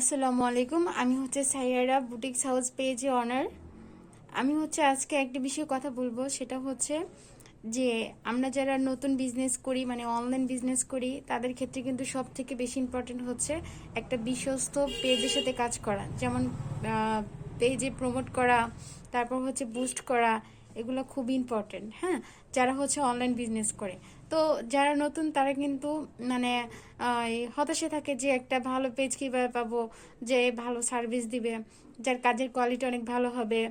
আসসালামু আলাইকুম। আমি হচ্ছে সাইয়ারা বুটিক্স হাউস পেজে অনার। আমি হচ্ছে আজকে একটা বিষয়ে কথা বলবো, সেটা হচ্ছে যে আমরা যারা নতুন বিজনেস করি, মানে অনলাইন বিজনেস করি, তাদের ক্ষেত্রে কিন্তু সব থেকে বেশি ইম্পর্টেন্ট হচ্ছে একটা বিশ্বস্ত পেজের সাথে কাজ করা। যেমন পেজে প্রমোট করা, তারপর হচ্ছে বুস্ট করা, এগুলো খুব ইম্পর্টেন্ট। হ্যাঁ, যারা হচ্ছে অনলাইন বিজনেস করে, তো যারা নতুন তারা কিন্তু মানে হতাশে থাকে যে একটা ভালো পেজ কীভাবে পাবো, যে ভালো সার্ভিস দিবে, যার কাজের কোয়ালিটি অনেক ভালো হবে।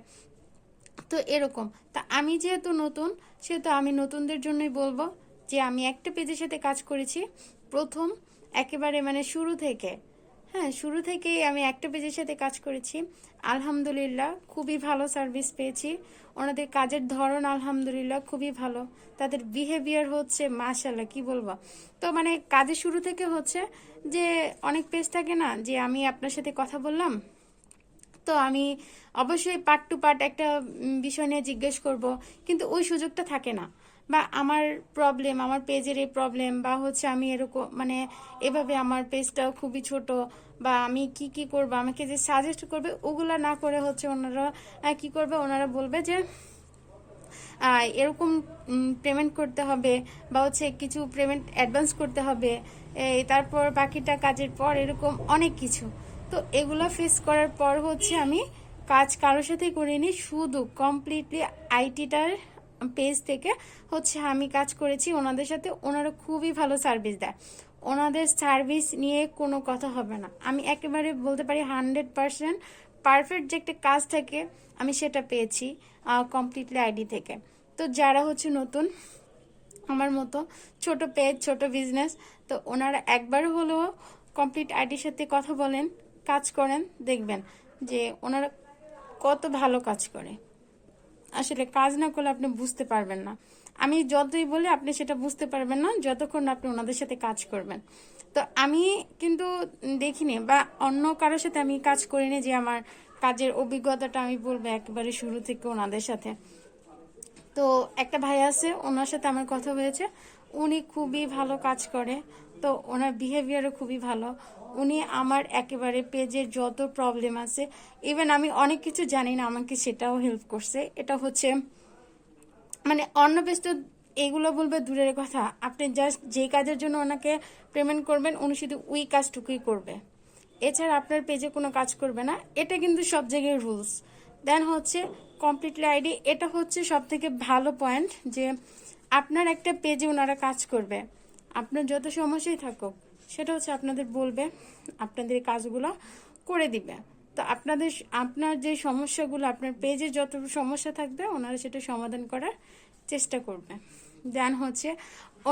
তো এরকম, তা আমি যেহেতু নতুন, সেহেতু আমি নতুনদের জন্যই বলবো যে আমি একটা পেজের সাথে কাজ করেছি প্রথম, একেবারে মানে শুরু থেকে। হ্যাঁ, শুরু থেকেই আমি একটা পেজের সাথে কাজ করেছি। আলহামদুলিল্লাহ খুবই ভালো সার্ভিস পেয়েছি। ওনাদের কাজের ধরন আলহামদুলিল্লাহ খুবই ভালো। তাদের বিহেভিয়ার হচ্ছে মাশাআল্লাহ, কি বলবো। তো মানে কাজের শুরু থেকে হচ্ছে যে অনেক পেজ থাকে না, যে আমি আপনার সাথে কথা বললাম, তো আমি অবশ্যই পার্ট টু পার্ট একটা বিষয় নিয়ে জিজ্ঞেস করব, কিন্তু ওই সুযোগটা থাকে না। বা আমার প্রবলেম, আমার পেজের এই প্রবলেম, বা হচ্ছে আমি এরকম মানে এভাবে আমার পেজটাও খুবই ছোট, বা আমি কি কি করব, আমাকে যে সাজেস্ট করবে ওগুলা না করে হচ্ছে ওনারা কি করবে, ওনারা বলবে যে এরকম পেমেন্ট করতে হবে, বা হচ্ছে কিছু পেমেন্ট অ্যাডভান্স করতে হবে, তারপর বাকিটা কাজের পর, এরকম অনেক কিছু। তো এগুলো ফেস করার পর হচ্ছে আমি কাজ কারোর সাথে করিনি, শুধু কমপ্লিটলি আইটিটার পেজ থেকে হচ্ছে আমি কাজ করেছি ওনাদের সাথে। ওনারা খুবই ভালো সার্ভিস দেয়, ওনাদের সার্ভিস নিয়ে কোনো কথা হবে না। আমি একেবারে বলতে পারি 100% পারফেক্ট যে একটা কাজ থাকে আমি সেটা পেয়েছি কমপ্লিটলি আইডি থেকে। তো যারা হচ্ছে নতুন, আমার মতো ছোট পেজ, ছোট বিজনেস, তো ওনারা একবার হলেও কমপ্লিট আইডির সাথে কথা বলেন, কাজ করেন, দেখবেন যে ওনারা কত ভালো কাজ করে। আসলে কাজ না করলে আপনি বুঝতে পারবেন না। আমি যতই বলি আপনি সেটা বুঝতে পারবেন না যতক্ষণ আপনি ওনাদের সাথে কাজ করবেন। তো আমি কিন্তু দেখিনি, বা অন্য কারোর সাথে আমি কাজ করিনি যে আমার কাজের অভিজ্ঞতাটা আমি বলবো একেবারে শুরু থেকে ওনাদের সাথে। তো একটা ভাই আছে, ওনার সাথে আমার কথা হয়েছে, উনি খুবই ভালো কাজ করে। তো ওনার বিহেভিয়ারও খুবই ভালো। উনি আমার একেবারে পেজের যত প্রবলেম আছে, ইভেন আমি অনেক কিছু জানি না, আমাকে সেটাও হেল্প করছে। এটা হচ্ছে মানে অন্য পেজ তো এগুলো বলবে দূরের কথা, আপনি জাস্ট যেই কাজের জন্য ওনাকে পেমেন্ট করবেন উনি শুধু ওই কাজটুকুই করবে, এছাড়া আপনার পেজে কোনো কাজ করবে না। এটা কিন্তু সব জায়গায় রুলস। দেন হচ্ছে কমপ্লিটলি আইডি, এটা হচ্ছে সব থেকে ভালো পয়েন্ট, যে আপনার একটা পেজে ওনারা কাজ করবে, আপনার যত সমস্যাই থাকুক সেটা হচ্ছে আপনাদের বলবে, আপনাদের কাজগুলো করে দিবে। তো আপনার যে সমস্যাগুলো, আপনার পেজে যত সমস্যা থাকবে ওনারা সেটা সমাধান করার চেষ্টা করবে। দেন হচ্ছে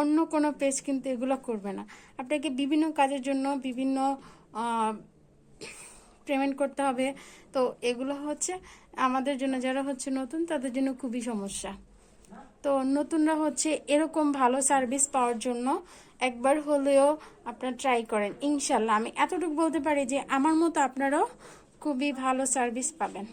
অন্য কোনো পেজ কিন্তু এগুলো করবে না। আপনাকে বিভিন্ন কাজের জন্য বিভিন্ন পেমেন্ট করতে হবে। তো এগুলো হচ্ছে আমাদের জন্য, যারা হচ্ছে নতুন, তাদের জন্য খুবই সমস্যা। তো নতুনরা হচ্ছে এরকম ভালো সার্ভিস পাওয়ার জন্য একবার হলেও আপনারা ট্রাই করেন। ইনশাল্লাহ আমি এতটুকু বলতে পারি যে আমার মতো আপনারাও খুবই ভালো সার্ভিস পাবেন।